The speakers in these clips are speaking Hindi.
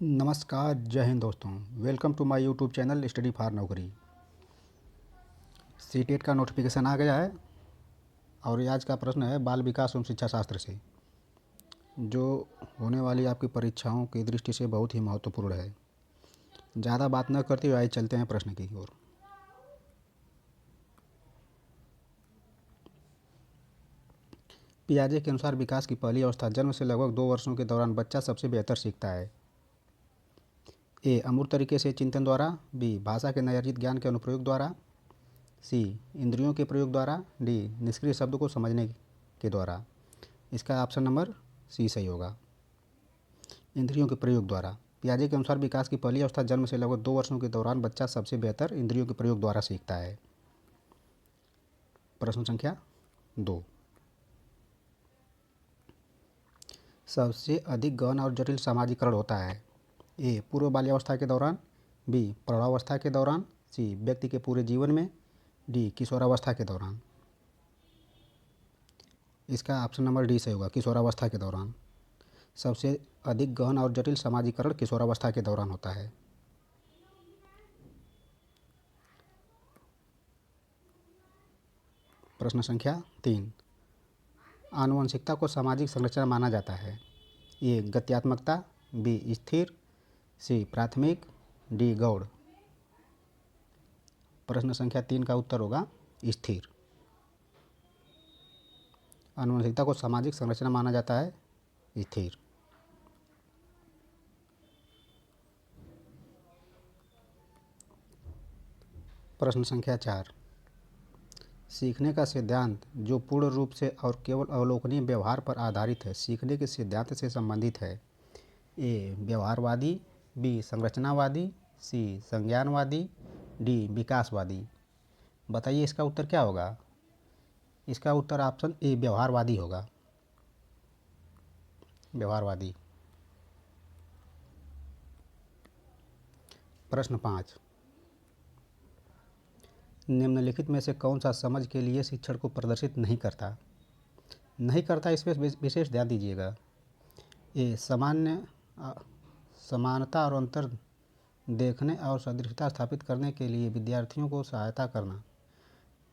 नमस्कार, जय हिंद दोस्तों। Welcome to my YouTube channel study for Naukri. CTET का नोटिफिकेशन आ गया है और ये आज का प्रश्न है बाल विकास एवं शिक्षा शास्त्र से, जो होने वाली आपकी परीक्षाओं की दृष्टि से बहुत ही महत्वपूर्ण है। ज़्यादा बात न करते हुए आइए चलते हैं प्रश्न की ओर। पियाजे के अनुसार विकास की पहली अवस्था जन्म से लगभग 2 वर्षों के दौरान बच्चा सबसे बेहतर सीखता है। ए अमूर्त तरीके से चिंतन द्वारा, बी भाषा के नए अर्जित ज्ञान के अनुप्रयोग द्वारा, सी इंद्रियों के प्रयोग द्वारा, डी निष्क्रिय शब्द को समझने के द्वारा। इसका ऑप्शन नंबर सी सही होगा, इंद्रियों के प्रयोग द्वारा। पियाजे के अनुसार विकास की पहली अवस्था जन्म से लगभग 2 वर्षों के दौरान बच्चा सबसे बेहतर इंद्रियों के प्रयोग द्वारा सीखता है। प्रश्न संख्या 2, सबसे अधिक गहन और जटिल सामाजिकरण होता है। ए पूर्व बाल्यावस्था के दौरान, बी प्रौढ़ावस्था के दौरान, सी व्यक्ति के पूरे जीवन में, डी किशोरावस्था के दौरान। इसका ऑप्शन नंबर डी सही होगा, किशोरावस्था के दौरान। सबसे अधिक गहन और जटिल सामाजिकरण किशोरावस्था के दौरान होता है। प्रश्न संख्या 3, आनुवंशिकता को सामाजिक संरचना माना जाता है। ए गत्यात्मकता, बी स्थिर, सी प्राथमिक, डी गौड़। प्रश्न संख्या 3 का उत्तर होगा स्थिर। आनुवंशिकता को सामाजिक संरचना माना जाता है स्थिर। प्रश्न संख्या 4, सीखने का सिद्धांत जो पूर्ण रूप से और केवल अवलोकनीय व्यवहार पर आधारित है, सीखने के सिद्धांत से संबंधित है। ए व्यवहारवादी, बी संरचनावादी, सी संज्ञानवादी, डी विकासवादी। बताइए इसका उत्तर क्या होगा। इसका उत्तर ऑप्शन ए व्यवहारवादी होगा, व्यवहारवादी। प्रश्न 5, निम्नलिखित में से कौन सा समझ के लिए शिक्षण को प्रदर्शित नहीं करता। इस पर विशेष ध्यान दीजिएगा। ए समानता और अंतर देखने और सदृशता स्थापित करने के लिए विद्यार्थियों को सहायता करना,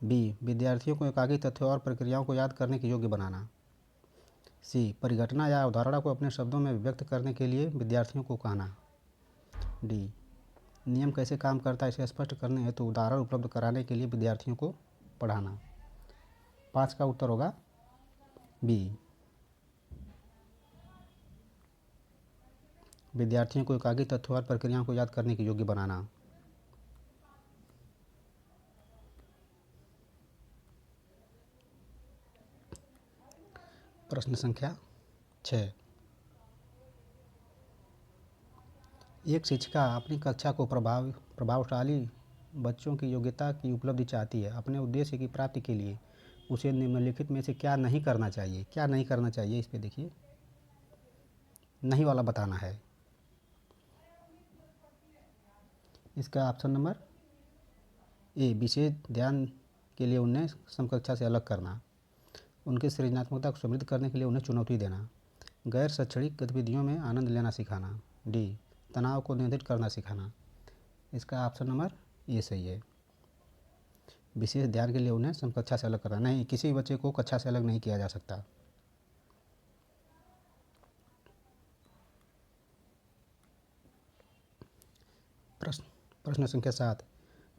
बी विद्यार्थियों को एकाकी तथ्यों और प्रक्रियाओं को याद करने के योग्य बनाना, सी परिघटना या अवधारणा को अपने शब्दों में व्यक्त करने के लिए विद्यार्थियों को कहना, डी नियम कैसे काम करता है इसे स्पष्ट करने हेतु उदाहरण उपलब्ध कराने के लिए विद्यार्थियों को पढ़ाना। 5 का उत्तर होगा बी, विद्यार्थियों को एकाकी तथ्यों और प्रक्रियाओं को याद करने के योग्य बनाना। प्रश्न संख्या 6, एक शिक्षिका अपनी कक्षा को प्रभावशाली बच्चों की योग्यता की उपलब्धि चाहती है। अपने उद्देश्य की प्राप्ति के लिए उसे निम्नलिखित में से क्या नहीं करना चाहिए। इस पे देखिए, नहीं वाला बताना है। इसका ऑप्शन नंबर ए विशेष ध्यान के लिए उन्हें समकक्षा से अलग करना, उनकी सृजनात्मकता को समृद्ध करने के लिए उन्हें चुनौती देना, गैर शैक्षणिक गतिविधियों में आनंद लेना सिखाना, डी तनाव को नियंत्रित करना सिखाना। इसका ऑप्शन नंबर ए सही है, विशेष ध्यान के लिए उन्हें समकक्षा से अलग करना। नहीं, किसी बच्चे को कक्षा से अलग नहीं किया जा सकता। प्रश्न संख्या 7,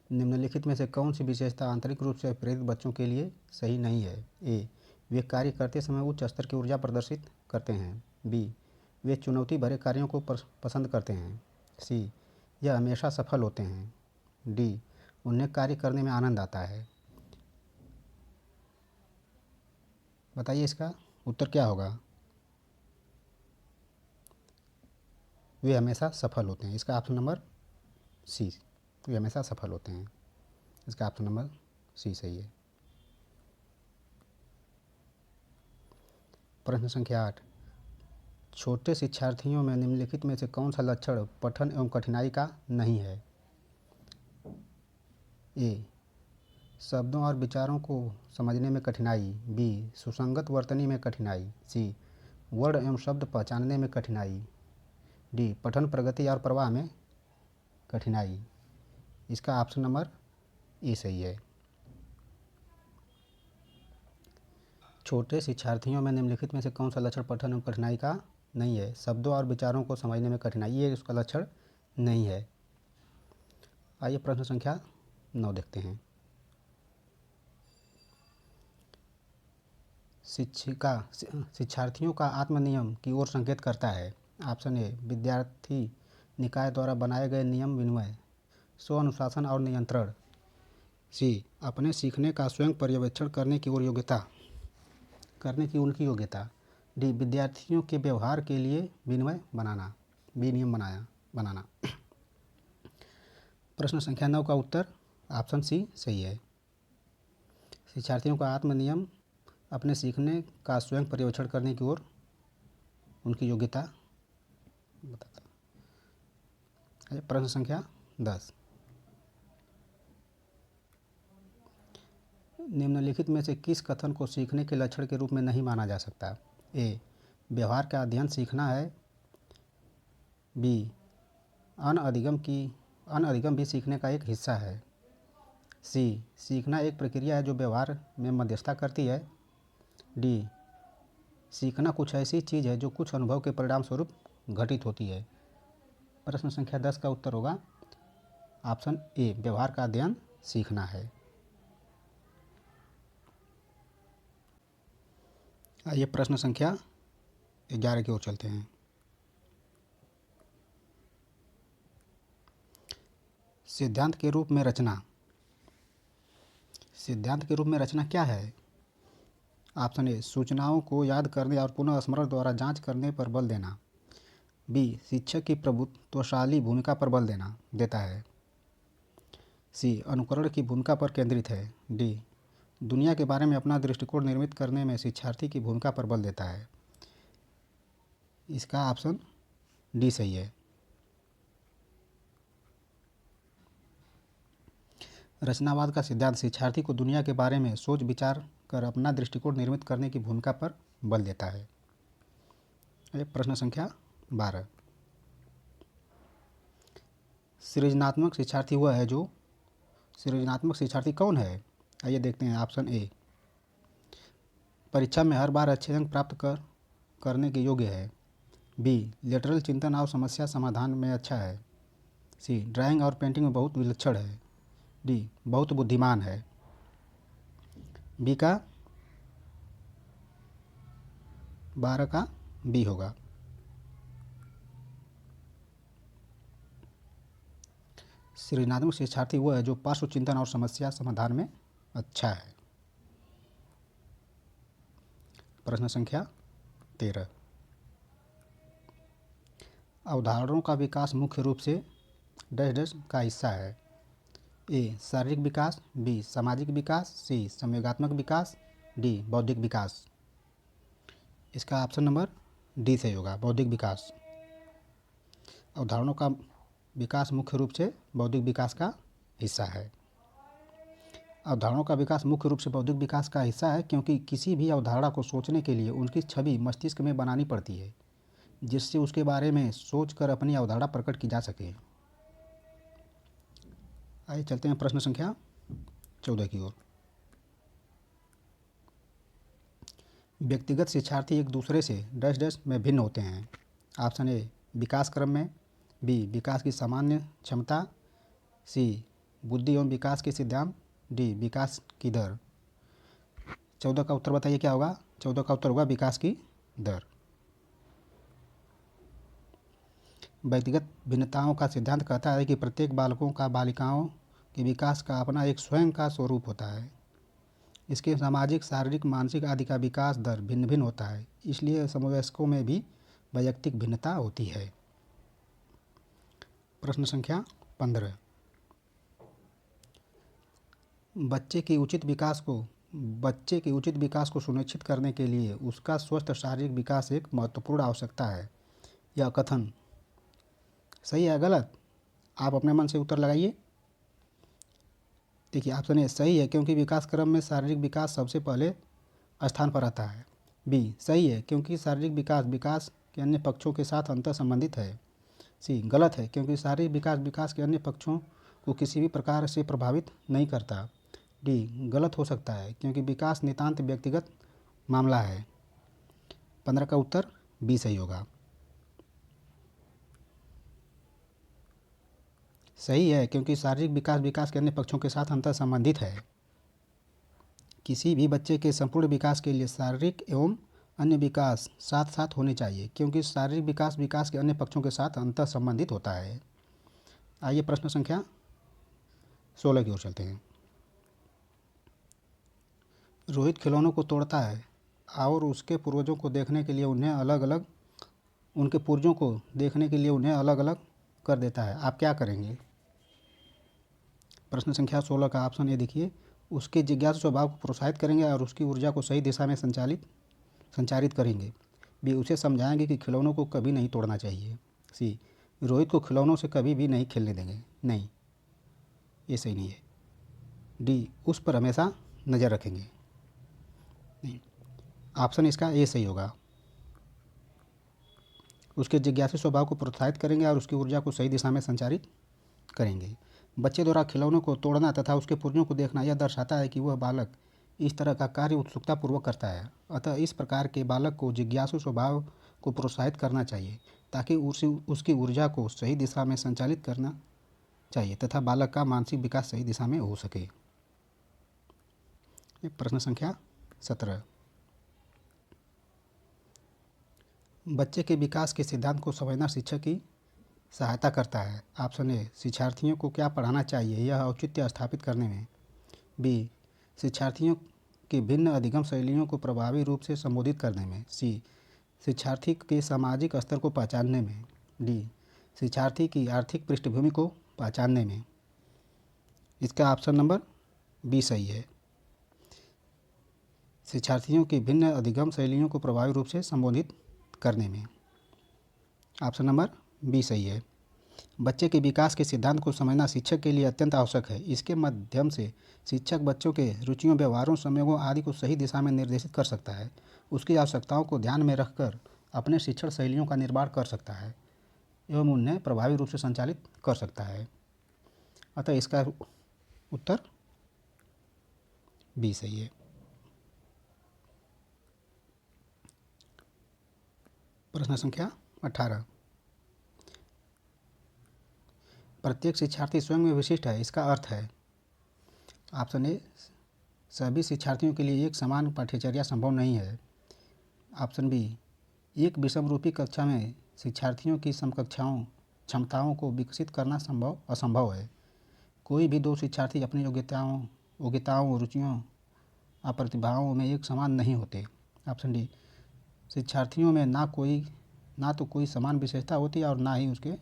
निम्नलिखित में से कौन सी विशेषता आंतरिक रूप से प्रेरित बच्चों के लिए सही नहीं है। ए वे कार्य करते समय उच्च स्तर की ऊर्जा प्रदर्शित करते हैं, बी वे चुनौती भरे कार्यों को पसंद करते हैं, सी यह हमेशा सफल होते हैं, डी उन्हें कार्य करने में आनंद आता है। बताइए इसका उत्तर क्या होगा। वे हमेशा सफल होते हैं। इसका ऑप्शन नंबर सी, वे हमेशा सफल होते हैं। इसका ऑप्शन नंबर सी सही है। प्रश्न संख्या 8, छोटे शिक्षार्थियों में निम्नलिखित में से कौन सा लक्षण पठन एवं कठिनाई का नहीं है। ए शब्दों और विचारों को समझने में कठिनाई, बी सुसंगत वर्तनी में कठिनाई, सी वर्ण एवं शब्द पहचानने में कठिनाई, डी पठन प्रगति और प्रवाह में कठिनाई। इसका ऑप्शन नंबर ए सही है। छोटे शिक्षार्थियों में निम्नलिखित में से कौन सा लक्षण पठन एवं कठिनाई का नहीं है? शब्दों और विचारों को समझने में कठिनाई, ये उसका लक्षण नहीं है। आइए प्रश्न संख्या 9 देखते हैं। शिक्षार्थियों का आत्मनियम की ओर संकेत करता है। ऑप्शन ए विद्यार्थी निकाय द्वारा बनाए गए नियम विनिमय, स्व अनुशासन और नियंत्रण। सी अपने सीखने का स्वयं पर्यवेक्षण करने की उनकी योग्यता। डी विद्यार्थियों के व्यवहार के लिए विनियम बनाना। प्रश्न संख्या 9 का उत्तर ऑप्शन सी सही है। शिक्षार्थियों का आत्मनियम अपने सीखने का स्वयं पर्यवेक्षण करने की ओर उनकी योग्यता बताता है। प्रश्न संख्या 10, निम्नलिखित में से किस कथन को सीखने के लक्षण के रूप में नहीं माना जा सकता? ए व्यवहार का अध्ययन सीखना है। बी अनअधिगम भी सीखने का एक हिस्सा है। सी सीखना एक प्रक्रिया है जो व्यवहार में मध्यस्थता करती है। डी सीखना कुछ ऐसी चीज़ है जो कुछ अनुभव के परिणाम स्वरूप घटित होती है। प्रश्न संख्या 10 का उत्तर होगा ऑप्शन ए व्यवहार का अध्ययन सीखना है। आइए प्रश्न संख्या 11 की ओर चलते हैं। सिद्धांत के रूप में रचना क्या है? ऑप्शन ए सूचनाओं को याद करने और पुनः स्मरण द्वारा जांच करने पर बल देना। बी शिक्षक की प्रभुत्वशाली भूमिका पर बल देता है। सी अनुकरण की भूमिका पर केंद्रित है। डी दुनिया के बारे में अपना दृष्टिकोण निर्मित करने में शिक्षार्थी की भूमिका पर बल देता है। इसका ऑप्शन डी सही है। रचनावाद का सिद्धांत शिक्षार्थी को दुनिया के बारे में सोच विचार कर अपना दृष्टिकोण निर्मित करने की भूमिका पर बल देता है। प्रश्न संख्या 12, सृजनात्मक शिक्षार्थी कौन है? आइए देखते हैं। ऑप्शन ए परीक्षा में हर बार अच्छे अंक प्राप्त करने के योग्य है। बी लेटरल चिंतन और समस्या समाधान में अच्छा है। सी ड्राइंग और पेंटिंग में बहुत विलक्षण है। डी बहुत बुद्धिमान है। बी का 12 का बी होगा। सृजनात्मक शिक्षार्थी वह है जो पार्श्व चिंतन और समस्या समाधान में अच्छा है। प्रश्न संख्या 13, अवधारणाओं का विकास मुख्य रूप से डैश का हिस्सा है। ए शारीरिक विकास, बी सामाजिक विकास, सी संवेगात्मक विकास, डी बौद्धिक विकास। इसका ऑप्शन नंबर डी सही होगा, बौद्धिक विकास। अवधारणाओं का विकास मुख्य रूप से बौद्धिक विकास का हिस्सा है। अवधारणाओं का विकास मुख्य रूप से बौद्धिक विकास का हिस्सा है क्योंकि किसी भी अवधारणा को सोचने के लिए उनकी छवि मस्तिष्क में बनानी पड़ती है जिससे उसके बारे में सोचकर अपनी अवधारणा प्रकट की जा सके। आइए चलते हैं प्रश्न संख्या 14 की ओर। व्यक्तिगत शिक्षार्थी एक दूसरे से डैश में भिन्न होते हैं। ऑप्शन ए विकास क्रम में, बी विकास की सामान्य क्षमता, सी बुद्धि एवं विकास के सिद्धांत, डी विकास की दर। 14 का उत्तर बताइए क्या होगा? 14 का उत्तर होगा विकास की दर। व्यक्तिगत भिन्नताओं का सिद्धांत कहता है कि प्रत्येक बालकों का बालिकाओं के विकास का अपना एक स्वयं का स्वरूप होता है। इसके सामाजिक, शारीरिक, मानसिक आदि का विकास दर भिन्न भिन्न होता है, इसलिए समवयस्कों में भी वैयक्तिक भिन्नता होती है। प्रश्न संख्या 15, बच्चे के उचित विकास को सुनिश्चित करने के लिए उसका स्वस्थ शारीरिक विकास एक महत्वपूर्ण आवश्यकता है। यह कथन सही है गलत? आप अपने मन से उत्तर लगाइए। देखिए ऑप्शन ए सही है क्योंकि विकास क्रम में शारीरिक विकास सबसे पहले स्थान पर आता है। बी सही है क्योंकि शारीरिक विकास के अन्य पक्षों के साथ अंतर संबंधित है। सी गलत है क्योंकि शारीरिक विकास विकास के अन्य पक्षों को किसी भी प्रकार से प्रभावित नहीं करता। डी गलत हो सकता है क्योंकि विकास नितांत व्यक्तिगत मामला है। 15 का उत्तर बी सही होगा। सही है क्योंकि शारीरिक विकास विकास के अन्य पक्षों के साथ अंतर संबंधित है। किसी भी बच्चे के संपूर्ण विकास के लिए शारीरिक एवं अन्य विकास साथ साथ होने चाहिए क्योंकि शारीरिक विकास विकास के अन्य पक्षों के साथ अंतर संबंधित होता है। आइए प्रश्न संख्या 16 की ओर चलते हैं। रोहित खिलौनों को तोड़ता है और उसके पूर्वजों को देखने के लिए उन्हें अलग अलग कर देता है। आप क्या करेंगे? प्रश्न संख्या 16 का ऑप्शन ए देखिए, उसके जिज्ञासु स्वभाव को प्रोत्साहित करेंगे और उसकी ऊर्जा को सही दिशा में संचारित करेंगे। बी उसे समझाएंगे कि खिलौनों को कभी नहीं तोड़ना चाहिए। सी रोहित को खिलौनों से कभी भी नहीं खेलने देंगे। नहीं, ये सही नहीं है। डी उस पर हमेशा नज़र रखेंगे। नहीं, ऑप्शन इसका ए सही होगा। उसके जिज्ञासु स्वभाव को प्रोत्साहित करेंगे और उसकी ऊर्जा को सही दिशा में संचारित करेंगे। बच्चे द्वारा खिलौनों को तोड़ना तथा उसके पुर्जों को देखना यह दर्शाता है कि वह बालक इस तरह का कार्य उत्सुकतापूर्वक करता है। अतः इस प्रकार के बालक को जिज्ञासु स्वभाव को प्रोत्साहित करना चाहिए ताकि उसकी ऊर्जा को सही दिशा में संचालित करना चाहिए तथा बालक का मानसिक विकास सही दिशा में हो सके। प्रश्न संख्या 17, बच्चे के विकास के सिद्धांत को समझना शिक्षक की सहायता करता है। ऑप्शन ए शिक्षार्थियों को क्या पढ़ाना चाहिए यह औचित्य स्थापित करने में। बी शिक्षार्थियों की भिन्न अधिगम शैलियों को प्रभावी रूप से संबोधित करने में। सी शिक्षार्थी के सामाजिक स्तर को पहचानने में। डी शिक्षार्थी की आर्थिक पृष्ठभूमि को पहचानने में। इसका ऑप्शन नंबर बी सही है। शिक्षार्थियों की भिन्न अधिगम शैलियों को प्रभावी रूप से संबोधित करने में। ऑप्शन नंबर बी सही है। बच्चे के विकास के सिद्धांत को समझना शिक्षक के लिए अत्यंत आवश्यक है। इसके माध्यम से शिक्षक बच्चों के रुचियों, व्यवहारों, संयोगों आदि को सही दिशा में निर्देशित कर सकता है। उसकी आवश्यकताओं को ध्यान में रखकर अपने शिक्षण शैलियों का निर्माण कर सकता है एवं उन्हें प्रभावी रूप से संचालित कर सकता है। अतः इसका उत्तर बी सही है। प्रश्न संख्या 18, प्रत्येक शिक्षार्थी स्वयं में विशिष्ट है, इसका अर्थ है। ऑप्शन ए सभी शिक्षार्थियों के लिए एक समान पाठ्यचर्या संभव नहीं है। ऑप्शन बी एक विषमरूपी कक्षा में शिक्षार्थियों की समकक्षाओं क्षमताओं को विकसित करना असंभव है। कोई भी दो शिक्षार्थी अपनी योग्यताओं, रुचियों और प्रतिभाओं में एक समान नहीं होते। ऑप्शन डी शिक्षार्थियों में ना तो कोई समान विशेषता होती है और ना ही उसके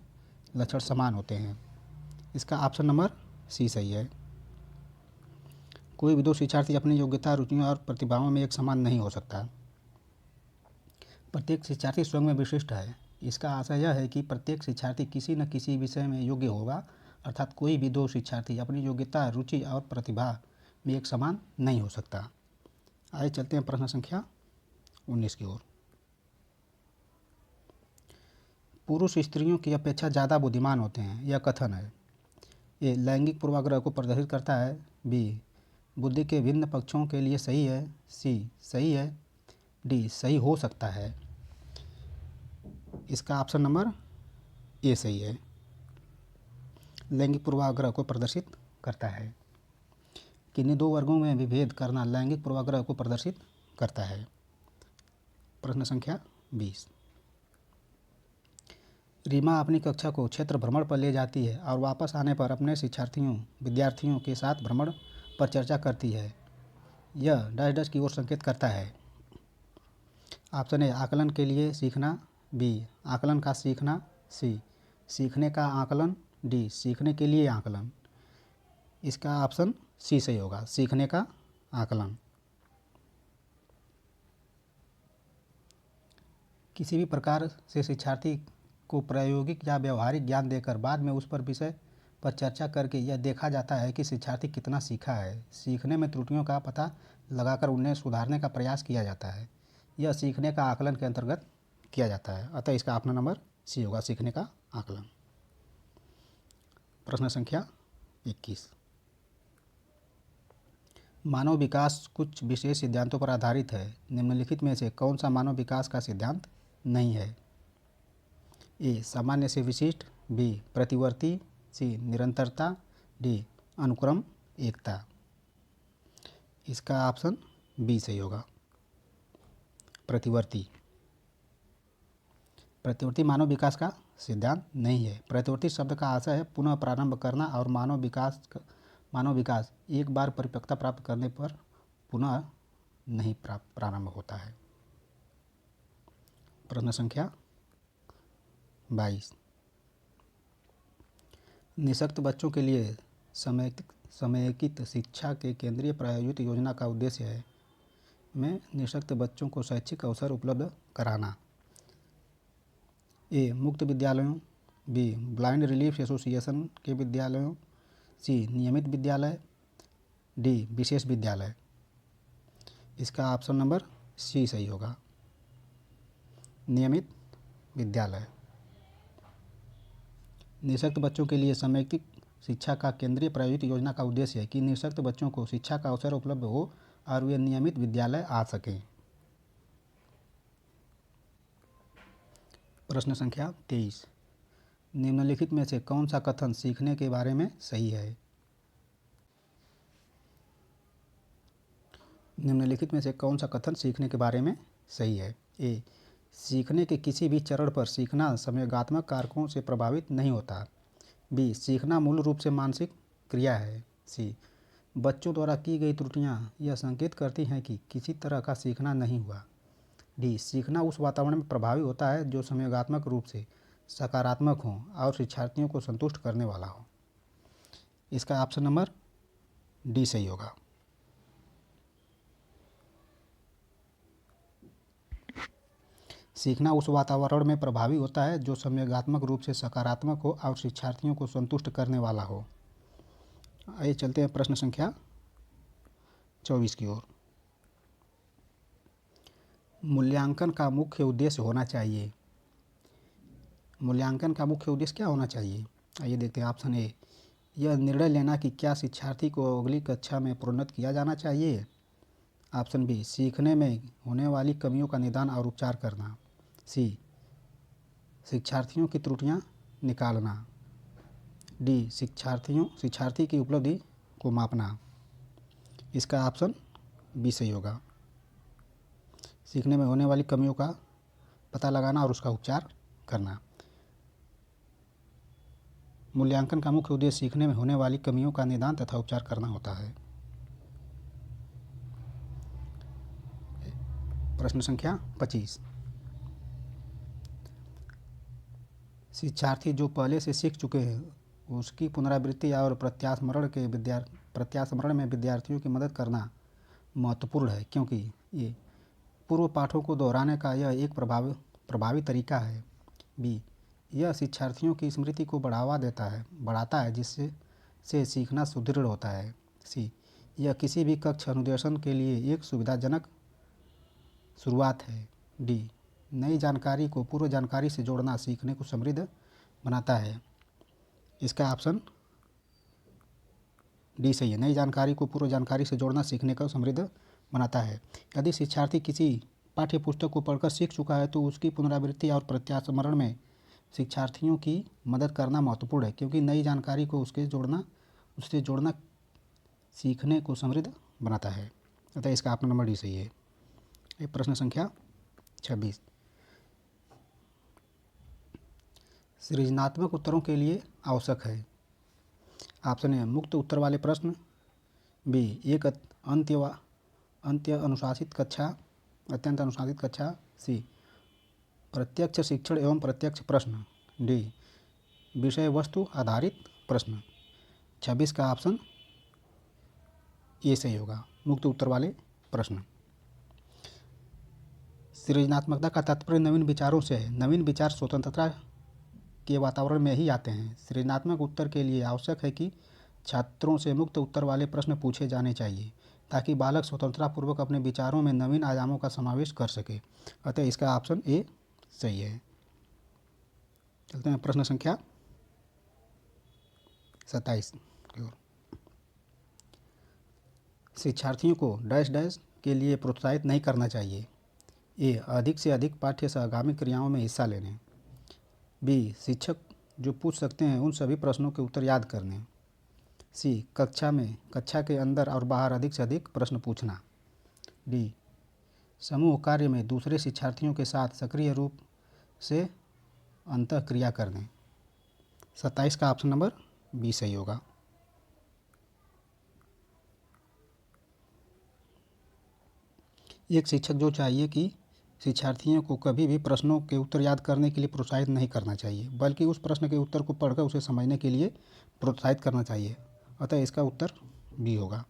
लक्षण समान होते हैं। इसका ऑप्शन नंबर सी सही है। कोई भी दो शिक्षार्थी अपनी योग्यता, रुचियों और प्रतिभाओं में एक समान नहीं हो सकता। प्रत्येक शिक्षार्थी स्वयं में विशिष्ट है। इसका आशय यह है कि प्रत्येक शिक्षार्थी किसी न किसी विषय में योग्य होगा, अर्थात कोई भी दो शिक्षार्थी अपनी योग्यता, रुचि और प्रतिभा में एक समान नहीं हो सकता। आइए चलते हैं प्रश्न संख्या 19 की ओर। पुरुष स्त्रियों की अपेक्षा ज़्यादा बुद्धिमान होते हैं, यह कथन है। ए लैंगिक पूर्वाग्रह को प्रदर्शित करता है। बी बुद्धि के भिन्न पक्षों के लिए सही है। सी सही है। डी सही हो सकता है। इसका ऑप्शन नंबर ए सही है। लैंगिक पूर्वाग्रह को प्रदर्शित करता है। किन्हीं दो वर्गों में विभेद करना लैंगिक पूर्वाग्रह को प्रदर्शित करता है। प्रश्न संख्या 20, रीमा अपनी कक्षा को क्षेत्र भ्रमण पर ले जाती है और वापस आने पर अपने विद्यार्थियों के साथ भ्रमण पर चर्चा करती है। यह डैश डैश की ओर संकेत करता है। ऑप्शन ए आकलन के लिए सीखना। बी आकलन का सीखना। सी सीखने का आकलन। डी सीखने के लिए आकलन। इसका ऑप्शन सी सही होगा, सीखने का आकलन। किसी भी प्रकार से शिक्षार्थी को प्रायोगिक या व्यवहारिक ज्ञान देकर बाद में उस पर विषय पर चर्चा करके यह देखा जाता है कि शिक्षार्थी कितना सीखा है। सीखने में त्रुटियों का पता लगाकर उन्हें सुधारने का प्रयास किया जाता है। यह सीखने का आकलन के अंतर्गत किया जाता है। अतः इसका ऑप्शन नंबर सी होगा सीखने का आकलन। प्रश्न संख्या 21। मानव विकास कुछ विशेष सिद्धांतों पर आधारित है। निम्नलिखित में से कौन सा मानव विकास का सिद्धांत नहीं है? ए सामान्य से विशिष्ट, बी प्रतिवर्ती, सी निरंतरता, डी अनुक्रम एकता। इसका ऑप्शन बी सही होगा, प्रतिवर्ती। प्रतिवर्ती मानव विकास का सिद्धांत नहीं है। प्रतिवर्ती शब्द का आशय है पुनः प्रारंभ करना और मानव विकास एक बार परिपक्वता प्राप्त करने पर पुनः नहीं प्रारंभ होता है। प्रश्न संख्या 22। निःशक्त बच्चों के लिए समयकित शिक्षा के केंद्रीय प्रायोजित योजना का उद्देश्य है में निःशक्त बच्चों को शैक्षिक अवसर उपलब्ध कराना। ए मुक्त विद्यालयों, बी ब्लाइंड रिलीफ एसोसिएशन के विद्यालयों, सी नियमित विद्यालय, डी विशेष विद्यालय। इसका ऑप्शन नंबर सी सही होगा, नियमित विद्यालय। निःशक्त बच्चों के लिए समेकित शिक्षा का केंद्रीय प्रायोजित योजना का उद्देश्य है कि निःशक्त बच्चों को शिक्षा का अवसर उपलब्ध हो और वे नियमित विद्यालय आ सकें। प्रश्न संख्या 23। निम्नलिखित में से कौन सा कथन सीखने के बारे में सही है? निम्नलिखित में से कौन सा कथन सीखने के बारे में सही है? ए सीखने के किसी भी चरण पर सीखना संवेगात्मक कारकों से प्रभावित नहीं होता। बी सीखना मूल रूप से मानसिक क्रिया है। सी बच्चों द्वारा की गई त्रुटियां यह संकेत करती हैं कि किसी तरह का सीखना नहीं हुआ। डी सीखना उस वातावरण में प्रभावी होता है जो संवेगात्मक रूप से सकारात्मक हो और शिक्षार्थियों को संतुष्ट करने वाला हो। इसका ऑप्शन नंबर डी सही होगा। सीखना उस वातावरण में प्रभावी होता है जो संवेगात्मक रूप से सकारात्मक हो और शिक्षार्थियों को संतुष्ट करने वाला हो। आइए चलते हैं प्रश्न संख्या 24 की ओर। मूल्यांकन का मुख्य उद्देश्य होना चाहिए। मूल्यांकन का मुख्य उद्देश्य क्या होना चाहिए? आइए देखते हैं। ऑप्शन ए यह निर्णय लेना कि क्या शिक्षार्थी को अगली कक्षा में प्रोन्नत किया जाना चाहिए। ऑप्शन बी सीखने में होने वाली कमियों का निदान और उपचार करना। सी शिक्षार्थियों की त्रुटियां निकालना। डी शिक्षार्थी की उपलब्धि को मापना। इसका ऑप्शन बी सही होगा, सीखने में होने वाली कमियों का पता लगाना और उसका उपचार करना। मूल्यांकन का मुख्य उद्देश्य सीखने में होने वाली कमियों का निदान तथा उपचार करना होता है। प्रश्न संख्या 25। शिक्षार्थी जो पहले से सीख चुके हैं उसकी पुनरावृत्ति और प्रत्यास्मरण में विद्यार्थियों की मदद करना महत्वपूर्ण है, क्योंकि ये पूर्व पाठों को दोहराने का यह एक प्रभावी तरीका है। बी यह शिक्षार्थियों की स्मृति को बढ़ाता है जिससे सीखना सुदृढ़ होता है। सी यह किसी भी कक्ष अनुदेशन के लिए एक सुविधाजनक शुरुआत है। डी नई जानकारी को पूर्व जानकारी से जोड़ना सीखने को समृद्ध बनाता है। इसका ऑप्शन डी सही है, नई जानकारी को पूर्व जानकारी से जोड़ना सीखने को समृद्ध बनाता है। यदि शिक्षार्थी किसी पाठ्य पुस्तक को पढ़कर सीख चुका है तो उसकी पुनरावृत्ति और प्रत्यास्मरण में शिक्षार्थियों की मदद करना महत्वपूर्ण है, क्योंकि नई जानकारी को उससे जोड़ना सीखने को समृद्ध बनाता है। अतः इसका ऑप्शन नंबर डी सही है। ये प्रश्न संख्या 26। सृजनात्मक उत्तरों के लिए आवश्यक है। ऑप्शन ए मुक्त उत्तर वाले प्रश्न, बी एक अत्यंत अनुशासित कक्षा, सी प्रत्यक्ष शिक्षण एवं प्रत्यक्ष प्रश्न, डी विषय वस्तु आधारित प्रश्न। 26 का ऑप्शन ए सही होगा, मुक्त उत्तर वाले प्रश्न। सृजनात्मकता का तात्पर्य नवीन विचारों से है। नवीन विचार स्वतंत्रता के वातावरण में ही आते हैं। सृजनात्मक उत्तर के लिए आवश्यक है कि छात्रों से मुक्त उत्तर वाले प्रश्न पूछे जाने चाहिए ताकि बालक स्वतंत्रतापूर्वक अपने विचारों में नवीन आयामों का समावेश कर सके। अतः इसका ऑप्शन ए सही है। चलते हैं प्रश्न संख्या 27 की ओर। शिक्षार्थियों को डैश डैश के लिए प्रोत्साहित नहीं करना चाहिए। ए, अधिक से अधिक पाठ्य सहगामी क्रियाओं में हिस्सा लेने। बी, शिक्षक जो पूछ सकते हैं उन सभी प्रश्नों के उत्तर याद करने। सी, कक्षा के अंदर और बाहर अधिक से अधिक प्रश्न पूछना। डी, समूह कार्य में दूसरे शिक्षार्थियों के साथ सक्रिय रूप से अंतःक्रिया करने। 27 का ऑप्शन नंबर बी सही होगा। एक शिक्षक जो चाहिए कि शिक्षार्थियों को कभी भी प्रश्नों के उत्तर याद करने के लिए प्रोत्साहित नहीं करना चाहिए, बल्कि उस प्रश्न के उत्तर को पढ़कर उसे समझने के लिए प्रोत्साहित करना चाहिए। अतः इसका उत्तर बी होगा।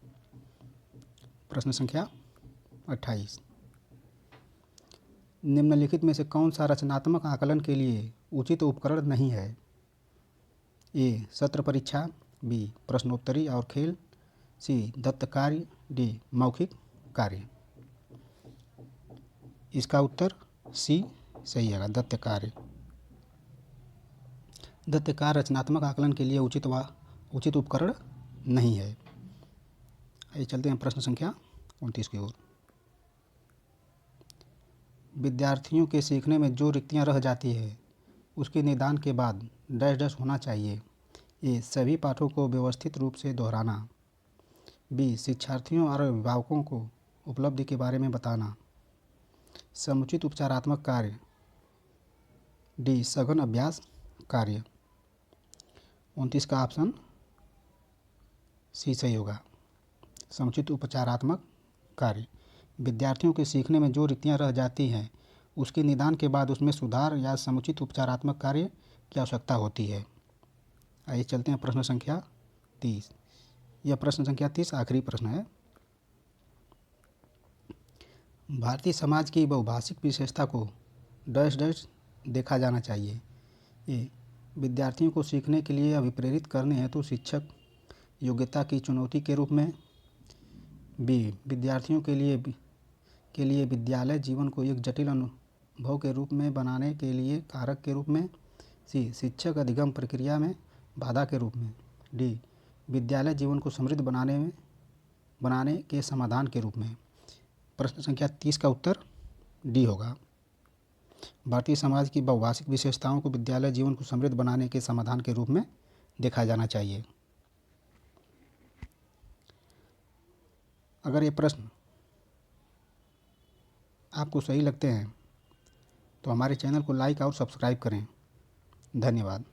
प्रश्न संख्या 28। निम्नलिखित में से कौन सा रचनात्मक आकलन के लिए उचित उपकरण नहीं है? ए, सत्र परीक्षा। बी, प्रश्नोत्तरी और खेल। सी, दत्त कार्य। डी, मौखिक कार्य। इसका उत्तर सी सही है, दत्त कार्य। दत्त कार्य रचनात्मक आकलन के लिए उचित उपकरण नहीं है। आइए चलते हैं प्रश्न संख्या 29 की ओर। विद्यार्थियों के सीखने में जो रिक्तियां रह जाती है उसके निदान के बाद डैश डैश होना चाहिए। ए, सभी पाठों को व्यवस्थित रूप से दोहराना। बी, शिक्षार्थियों और अभिभावकों को उपलब्धि के बारे में बताना। समुचित उपचारात्मक कार्य। डी, सघन अभ्यास कार्य। 29 का ऑप्शन सी सही होगा, समुचित उपचारात्मक कार्य। विद्यार्थियों के सीखने में जो रिक्तियां रह जाती हैं उसके निदान के बाद उसमें सुधार या समुचित उपचारात्मक कार्य की आवश्यकता होती है। आइए चलते हैं प्रश्न संख्या 30। यह प्रश्न संख्या 30 आखिरी प्रश्न है। भारतीय समाज की बहुभाषिक विशेषता को डैश डैश देखा जाना चाहिए। ए, विद्यार्थियों को सीखने के लिए अभिप्रेरित करने हेतु शिक्षक योग्यता की चुनौती के रूप में। बी, विद्यार्थियों के लिए विद्यालय जीवन को एक जटिल अनुभव के रूप में बनाने के लिए कारक के रूप में। सी, शिक्षक अधिगम प्रक्रिया में बाधा के रूप में। डी, विद्यालय जीवन को समृद्ध बनाने के समाधान के रूप में। प्रश्न संख्या 30 का उत्तर डी होगा। भारतीय समाज की बहुभाषिक विशेषताओं को विद्यालय जीवन को समृद्ध बनाने के समाधान के रूप में देखा जाना चाहिए। अगर ये प्रश्न आपको सही लगते हैं तो हमारे चैनल को लाइक और सब्सक्राइब करें। धन्यवाद।